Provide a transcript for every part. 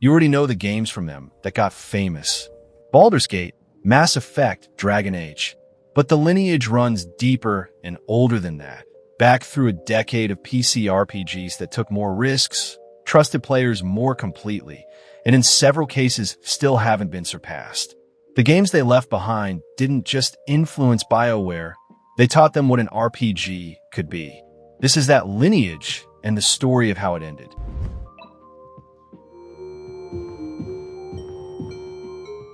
You already know the games from them that got famous. Baldur's Gate, Mass Effect, Dragon Age. But the lineage runs deeper and older than that, back through a decade of PC RPGs that took more risks, trusted players more completely, and in several cases still haven't been surpassed. The games they left behind didn't just influence BioWare, they taught them what an RPG could be. This is that lineage and the story of how it ended.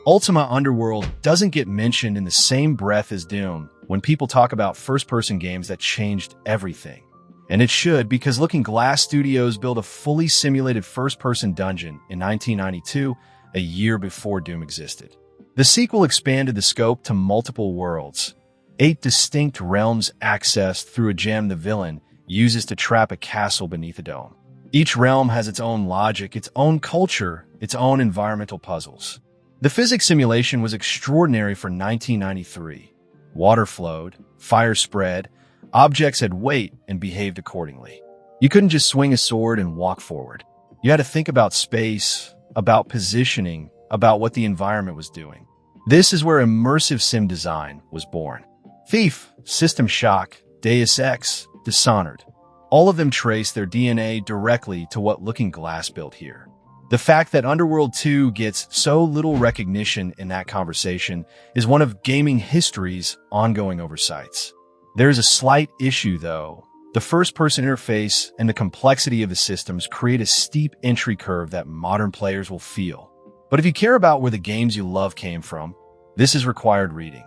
Ultima Underworld doesn't get mentioned in the same breath as Doom when people talk about first-person games that changed everything. And it should, because Looking Glass Studios built a fully simulated first-person dungeon in 1992, a year before Doom existed. The sequel expanded the scope to multiple worlds, 8 distinct realms accessed through a gem the villain uses to trap a castle beneath a dome. Each realm has its own logic, its own culture, its own environmental puzzles. The physics simulation was extraordinary for 1993. Water flowed, fire spread, objects had weight and behaved accordingly. You couldn't just swing a sword and walk forward. You had to think about space, about positioning, about what the environment was doing. This is where immersive sim design was born. Thief, System Shock, Deus Ex, Dishonored. All of them trace their DNA directly to what Looking Glass built here. The fact that Underworld 2 gets so little recognition in that conversation is one of gaming history's ongoing oversights. There's a slight issue, though. The first-person interface and the complexity of the systems create a steep entry curve that modern players will feel. But if you care about where the games you love came from, this is required reading.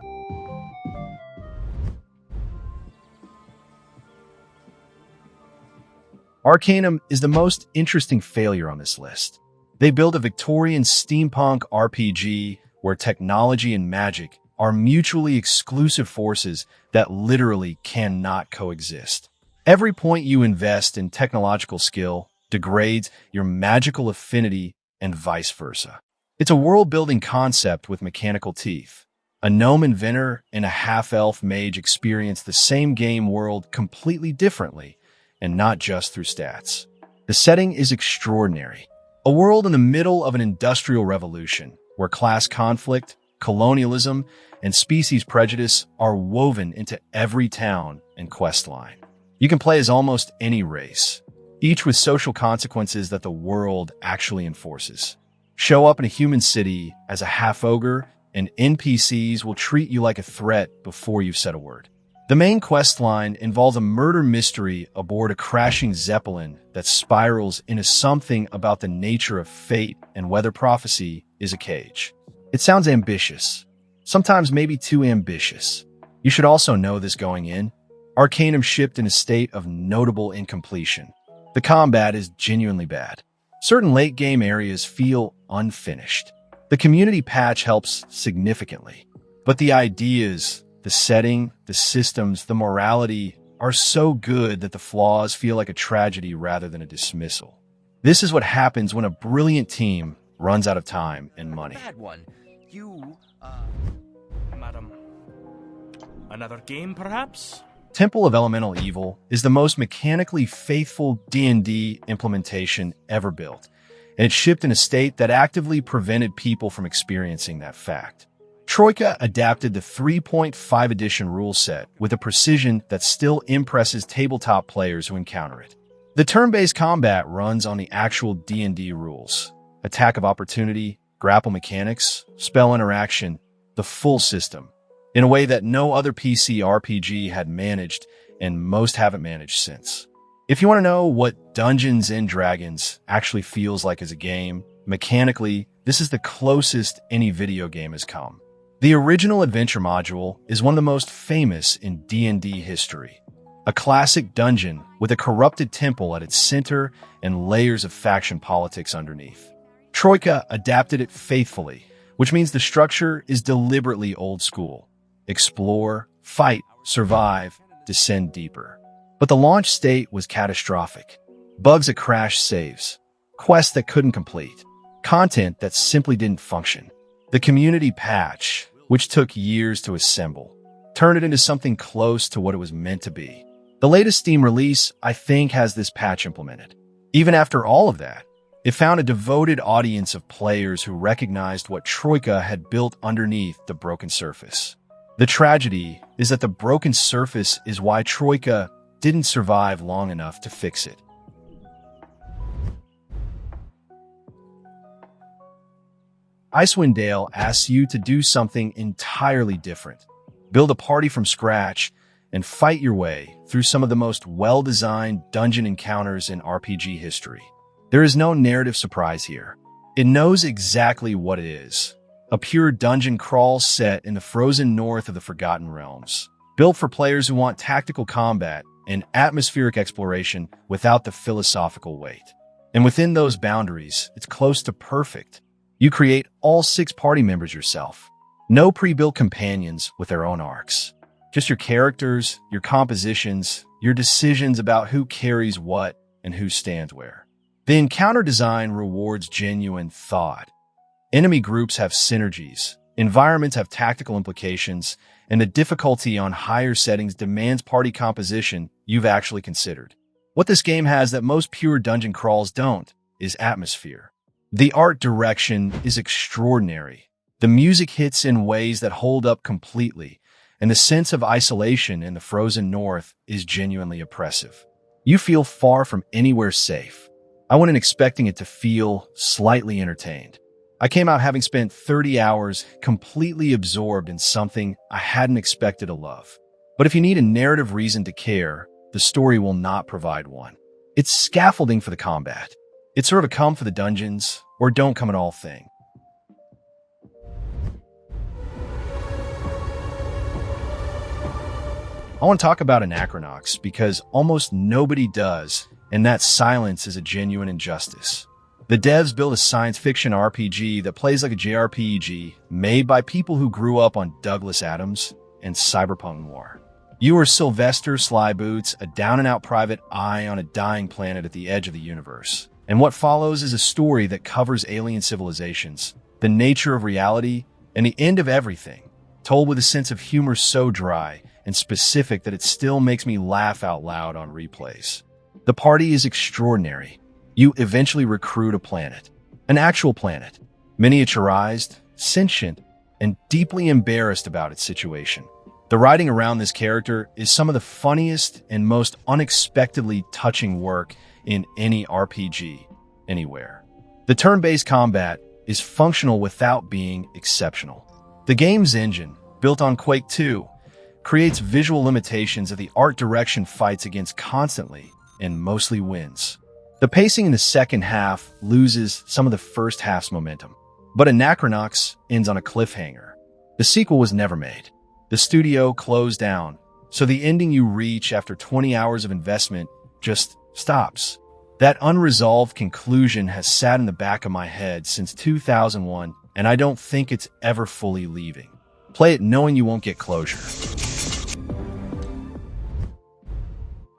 Arcanum is the most interesting failure on this list. They build a Victorian steampunk RPG where technology and magic are mutually exclusive forces that literally cannot coexist. Every point you invest in technological skill degrades your magical affinity and vice versa. It's a world-building concept with mechanical teeth. A gnome inventor and a half-elf mage experience the same game world completely differently, and not just through stats. The setting is extraordinary. A world in the middle of an industrial revolution, where class conflict, colonialism, and species prejudice are woven into every town and quest line. You can play as almost any race, each with social consequences that the world actually enforces. Show up in a human city as a half-ogre, and NPCs will treat you like a threat before you've said a word. The main quest line involves a murder mystery aboard a crashing Zeppelin that spirals into something about the nature of fate and whether prophecy is a cage. It sounds ambitious, sometimes maybe too ambitious. You should also know this going in. Arcanum shipped in a state of notable incompletion. The combat is genuinely bad. Certain late-game areas feel unfinished. The community patch helps significantly, but the ideas, the setting, the systems, the morality are so good that the flaws feel like a tragedy rather than a dismissal. This is what happens when a brilliant team runs out of time and money. Bad one. Madam. Another game, perhaps? Temple of Elemental Evil is the most mechanically faithful D&D implementation ever built, and it shipped in a state that actively prevented people from experiencing that fact. Troika adapted the 3.5 edition rule set with a precision that still impresses tabletop players who encounter it. The turn-based combat runs on the actual D&D rules. Attack of opportunity, grapple mechanics, spell interaction, the full system, in a way that no other PC RPG had managed, and most haven't managed since. If you want to know what Dungeons & Dragons actually feels like as a game, mechanically, this is the closest any video game has come. The original adventure module is one of the most famous in D&D history. A classic dungeon with a corrupted temple at its center and layers of faction politics underneath. Troika adapted it faithfully, which means the structure is deliberately old school. Explore, fight, survive, descend deeper. But the launch state was catastrophic. Bugs that crashed saves, quests that couldn't complete, content that simply didn't function. The community patch, which took years to assemble, turned it into something close to what it was meant to be. The latest Steam release, I think, has this patch implemented. Even after all of that, It found a devoted audience of players who recognized what Troika had built underneath the broken surface. The tragedy is that the broken surface is why Troika didn't survive long enough to fix it. Icewind Dale asks you to do something entirely different. Build a party from scratch and fight your way through some of the most well-designed dungeon encounters in RPG history. There is no narrative surprise here. It knows exactly what it is. A pure dungeon crawl set in the frozen north of the Forgotten Realms, built for players who want tactical combat and atmospheric exploration without the philosophical weight. And within those boundaries, it's close to perfect. You create all 6 party members yourself. No pre-built companions with their own arcs. Just your characters, your compositions, your decisions about who carries what and who stands where. The encounter design rewards genuine thought. Enemy groups have synergies, environments have tactical implications, and the difficulty on higher settings demands party composition you've actually considered. What this game has that most pure dungeon crawls don't is atmosphere. The art direction is extraordinary. The music hits in ways that hold up completely, and the sense of isolation in the frozen north is genuinely oppressive. You feel far from anywhere safe. I went in expecting it to feel slightly entertained. I came out having spent 30 hours completely absorbed in something I hadn't expected to love. But if you need a narrative reason to care, the story will not provide one. It's scaffolding for the combat. It's sort of a come for the dungeons or don't come at all thing. I want to talk about Anachronox because almost nobody does, and that silence is a genuine injustice. The devs built a science fiction RPG that plays like a JRPG made by people who grew up on Douglas Adams and cyberpunk noir. You are Sylvester Slyboots, a down-and-out private eye on a dying planet at the edge of the universe. And what follows is a story that covers alien civilizations, the nature of reality, and the end of everything, told with a sense of humor so dry and specific that it still makes me laugh out loud on replays. The party is extraordinary. You eventually recruit a planet, an actual planet, miniaturized, sentient, and deeply embarrassed about its situation. The writing around this character is some of the funniest and most unexpectedly touching work in any RPG anywhere. The turn-based combat is functional without being exceptional. The game's engine, built on Quake 2, creates visual limitations that the art direction fights against constantly and mostly wins. The pacing in the second half loses some of the first half's momentum, but Anachronox ends on a cliffhanger. The sequel was never made. The studio closed down, so the ending you reach after 20 hours of investment just stops. That unresolved conclusion has sat in the back of my head since 2001, and I don't think it's ever fully leaving. Play it knowing you won't get closure.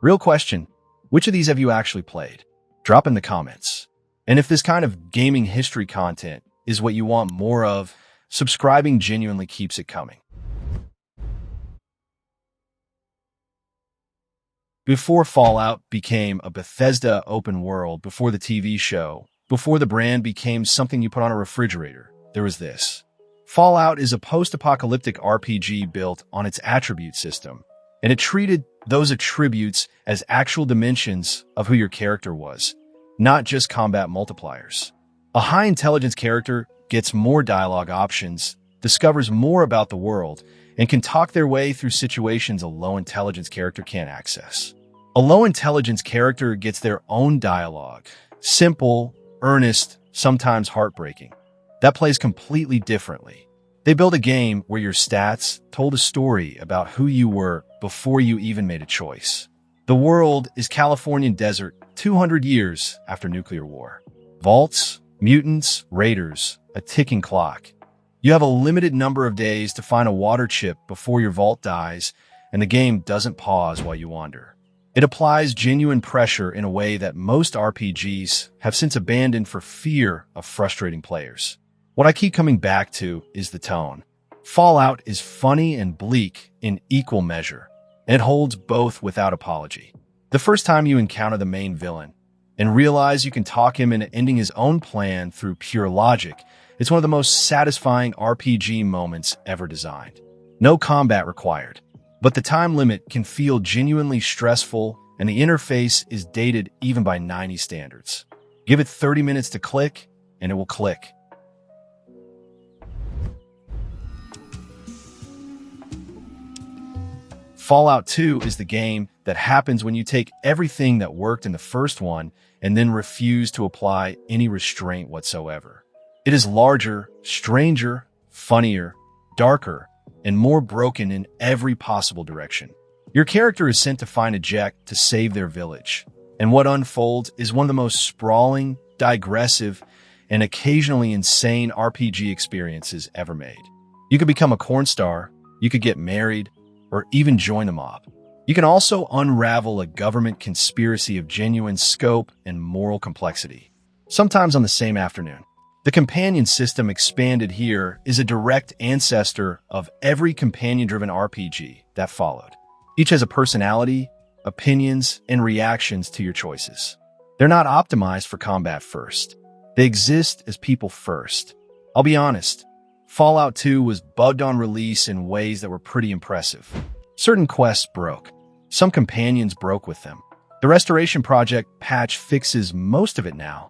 Real question, which of these have you actually played? Drop in the comments. And if this kind of gaming history content is what you want more of, subscribing genuinely keeps it coming. Before Fallout became a Bethesda open world, before the TV show, before the brand became something you put on a refrigerator, there was this. Fallout is a post-apocalyptic RPG built on its attribute system, and it treated those attributes as actual dimensions of who your character was, not just combat multipliers. A high-intelligence character gets more dialogue options, discovers more about the world, and can talk their way through situations a low-intelligence character can't access. A low-intelligence character gets their own dialogue, simple, earnest, sometimes heartbreaking. That plays completely differently. They build a game where your stats told a story about who you were before you even made a choice. The world is Californian desert 200 years after nuclear war. Vaults, mutants, raiders, a ticking clock. You have a limited number of days to find a water chip before your vault dies, and the game doesn't pause while you wander. It applies genuine pressure in a way that most RPGs have since abandoned for fear of frustrating players. What I keep coming back to is the tone. Fallout is funny and bleak in equal measure, and it holds both without apology. The first time you encounter the main villain, and realize you can talk him into ending his own plan through pure logic. It's one of the most satisfying RPG moments ever designed. No combat required, but the time limit can feel genuinely stressful, and the interface is dated even by 90 standards. Give it 30 minutes to click, and it will click. Fallout 2 is the game that happens when you take everything that worked in the first one and then refuse to apply any restraint whatsoever. It is larger, stranger, funnier, darker, and more broken in every possible direction. Your character is sent to find a Jack to save their village, and what unfolds is one of the most sprawling, digressive, and occasionally insane RPG experiences ever made. You could become a corn star, you could get married, or even join the mob. You can also unravel a government conspiracy of genuine scope and moral complexity, sometimes on the same afternoon. The companion system expanded here is a direct ancestor of every companion-driven RPG that followed. Each has a personality, opinions, and reactions to your choices. They're not optimized for combat first. They exist as people first. I'll be honest, Fallout 2 was bugged on release in ways that were pretty impressive. Certain quests broke. Some companions broke with them. The Restoration Project patch fixes most of it now,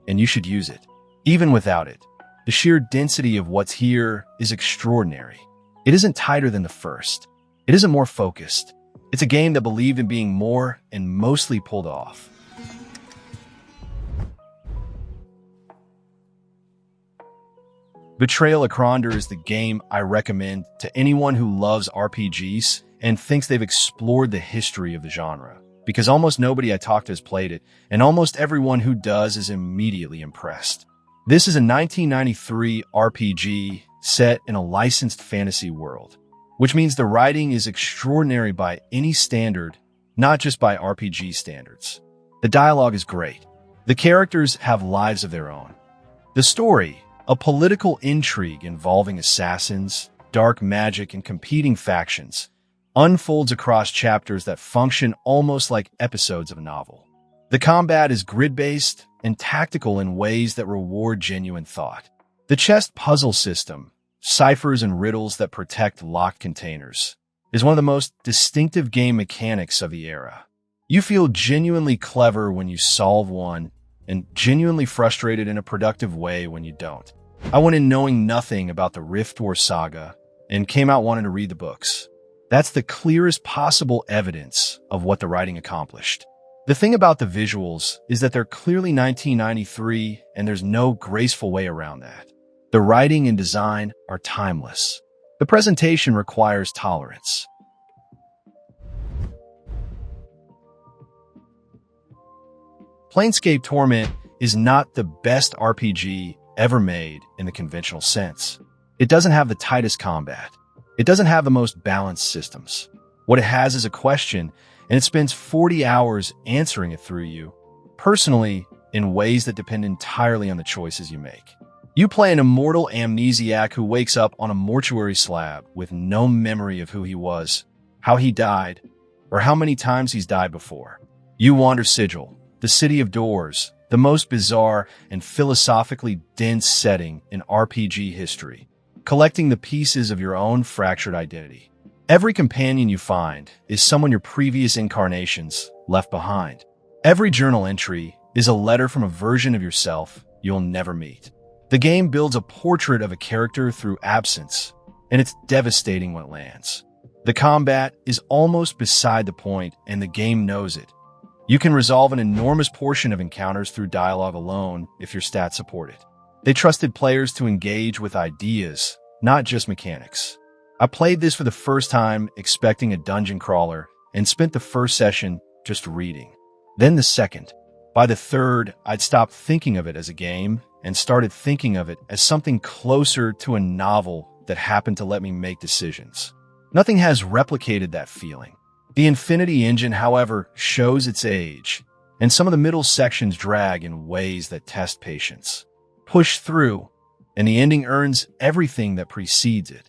and you should use it. Even without it, the sheer density of what's here is extraordinary. It isn't tighter than the first. It isn't more focused. It's a game that believed in being more and mostly pulled off. Betrayal Acronder is the game I recommend to anyone who loves RPGs and thinks they've explored the history of the genre, because almost nobody I talked to has played it, and almost everyone who does is immediately impressed. This is a 1993 RPG set in a licensed fantasy world, which means the writing is extraordinary by any standard, not just by RPG standards. The dialogue is great. The characters have lives of their own. The story, a political intrigue involving assassins, dark magic, and competing factions, unfolds across chapters that function almost like episodes of a novel. The combat is grid-based and tactical in ways that reward genuine thought. The chest puzzle system, ciphers and riddles that protect locked containers, is one of the most distinctive game mechanics of the era. You feel genuinely clever when you solve one, and genuinely frustrated in a productive way when you don't. I went in knowing nothing about the Rift War saga and came out wanting to read the books. That's the clearest possible evidence of what the writing accomplished. The thing about the visuals is that they're clearly 1993, and there's no graceful way around that. The writing and design are timeless. The presentation requires tolerance. Planescape Torment is not the best RPG ever made in the conventional sense. It doesn't have the tightest combat. It doesn't have the most balanced systems. What it has is a question, and it spends 40 hours answering it through you, personally, in ways that depend entirely on the choices you make. You play an immortal amnesiac who wakes up on a mortuary slab with no memory of who he was, how he died, or how many times he's died before. You wander Sigil, the city of doors, the most bizarre and philosophically dense setting in RPG history, collecting the pieces of your own fractured identity. Every companion you find is someone your previous incarnations left behind. Every journal entry is a letter from a version of yourself you'll never meet. The game builds a portrait of a character through absence, and it's devastating when it lands. The combat is almost beside the point, and the game knows it. You can resolve an enormous portion of encounters through dialogue alone if your stats support it. They trusted players to engage with ideas, not just mechanics. I played this for the first time expecting a dungeon crawler and spent the first session just reading. Then the second. By the third, I'd stopped thinking of it as a game and started thinking of it as something closer to a novel that happened to let me make decisions. Nothing has replicated that feeling. The Infinity Engine, however, shows its age, and some of the middle sections drag in ways that test patience. Push through, and the ending earns everything that precedes it.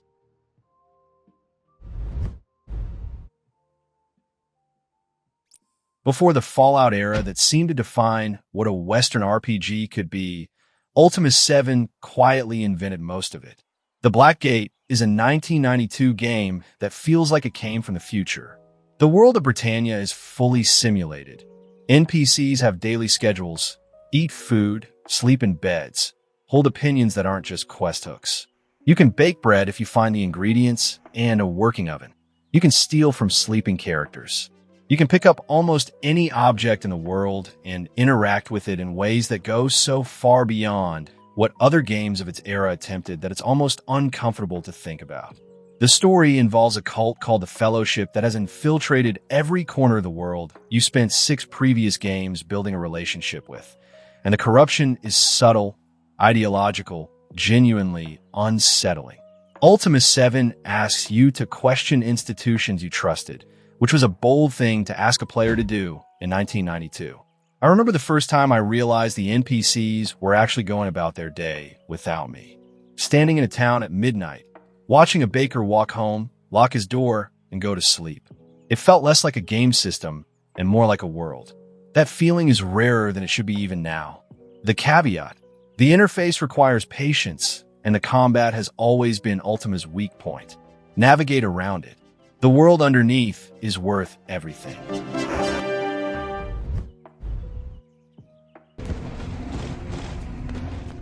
Before the Fallout era that seemed to define what a Western RPG could be, Ultima 7 quietly invented most of it. The Black Gate is a 1992 game that feels like it came from the future. The world of Britannia is fully simulated. NPCs have daily schedules, eat food, sleep in beds, hold opinions that aren't just quest hooks. You can bake bread if you find the ingredients and a working oven. You can steal from sleeping characters. You can pick up almost any object in the world and interact with it in ways that go so far beyond what other games of its era attempted that it's almost uncomfortable to think about. The story involves a cult called the Fellowship that has infiltrated every corner of the world you spent 6 previous games building a relationship with. And the corruption is subtle, ideological, genuinely unsettling. Ultima 7 asks you to question institutions you trusted, which was a bold thing to ask a player to do in 1992. I remember the first time I realized the NPCs were actually going about their day without me. Standing in a town at midnight, watching a baker walk home, lock his door, and go to sleep. It felt less like a game system and more like a world. That feeling is rarer than it should be even now. The caveat: the interface requires patience, and the combat has always been Ultima's weak point. Navigate around it. The world underneath is worth everything.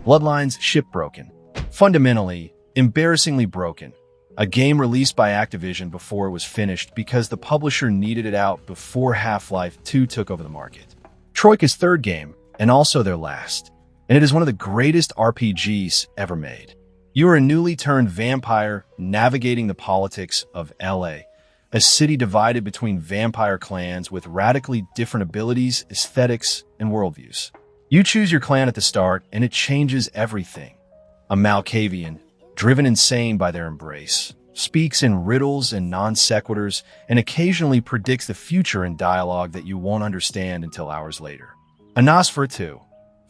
Bloodlines Shipbroken. Fundamentally, embarrassingly broken. A game released by Activision before it was finished because the publisher needed it out before Half-Life 2 took over the market. Troika's third game, and also their last. And it is one of the greatest RPGs ever made. You are a newly turned vampire navigating the politics of LA, a city divided between vampire clans with radically different abilities, aesthetics, and worldviews. You choose your clan at the start, and it changes everything. A Malkavian, driven insane by their embrace, speaks in riddles and non-sequiturs, and occasionally predicts the future in dialogue that you won't understand until hours later. A Nosferatu,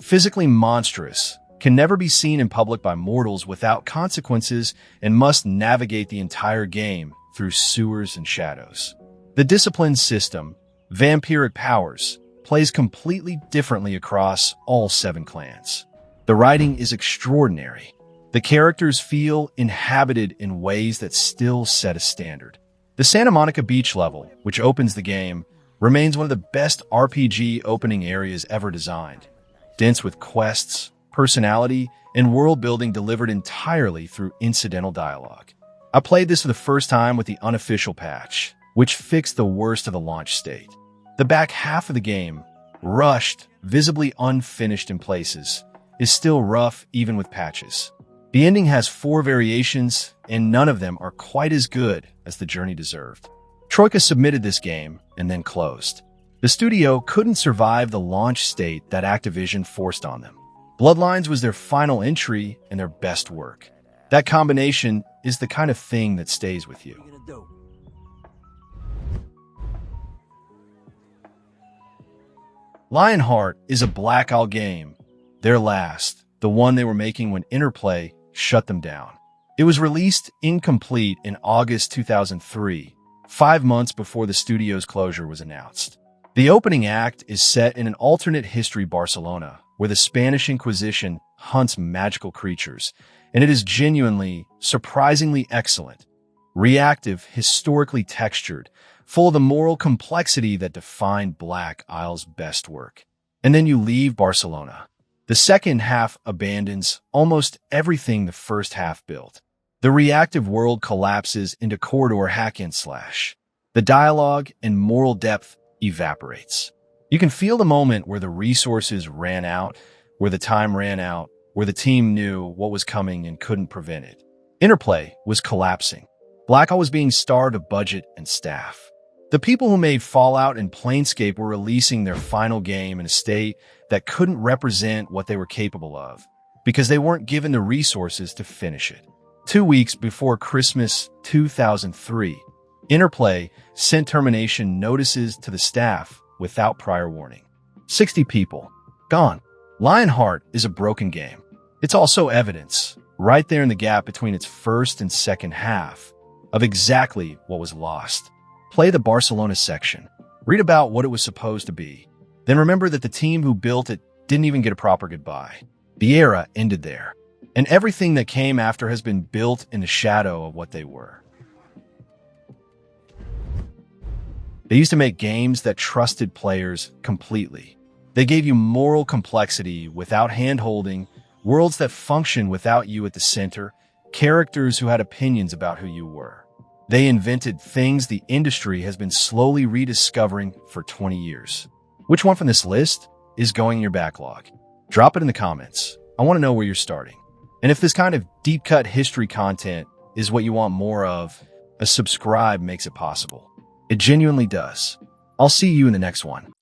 physically monstrous, can never be seen in public by mortals without consequences and must navigate the entire game through sewers and shadows. The discipline system, vampiric powers, plays completely differently across all 7 clans. The writing is extraordinary. The characters feel inhabited in ways that still set a standard. The Santa Monica Beach level, which opens the game, remains one of the best RPG opening areas ever designed, dense with quests, personality, and world building delivered entirely through incidental dialogue. I played this for the first time with the unofficial patch, which fixed the worst of the launch state. The back half of the game, rushed, visibly unfinished in places, is still rough even with patches. The ending has 4 variations, and none of them are quite as good as the journey deserved. Troika submitted this game and then closed. The studio couldn't survive the launch state that Activision forced on them. Bloodlines was their final entry and their best work. That combination is the kind of thing that stays with you. Lionheart is a Black Isle game, their last, the one they were making when Interplay shut them down. It was released incomplete in August 2003, 5 months before the studio's closure was announced. The opening act is set in an alternate history Barcelona, where the Spanish Inquisition hunts magical creatures, and it is genuinely, surprisingly excellent. Reactive, historically textured, full of the moral complexity that defined Black Isle's best work. And then you leave Barcelona. The second half abandons almost everything the first half built. The reactive world collapses into corridor hack and slash. The dialogue and moral depth evaporates. You can feel the moment where the resources ran out, where the time ran out, where the team knew what was coming and couldn't prevent it. Interplay was collapsing. Black Isle was being starved of budget and staff. The people who made Fallout and Planescape were releasing their final game in a state that couldn't represent what they were capable of, because they weren't given the resources to finish it. 2 weeks before Christmas 2003, Interplay sent termination notices to the staff without prior warning. 60 people, gone. Lionheart is a broken game. It's also evidence, right there in the gap between its first and second half, of exactly what was lost. Play the Barcelona section. Read about what it was supposed to be. Then remember that the team who built it didn't even get a proper goodbye. The era ended there, and everything that came after has been built in the shadow of what they were. They used to make games that trusted players completely. They gave you moral complexity without hand-holding, worlds that function without you at the center, characters who had opinions about who you were. They invented things the industry has been slowly rediscovering for 20 years. Which one from this list is going in your backlog? Drop it in the comments. I want to know where you're starting. And if this kind of deep-cut history content is what you want more of, a subscribe makes it possible. It genuinely does. I'll see you in the next one.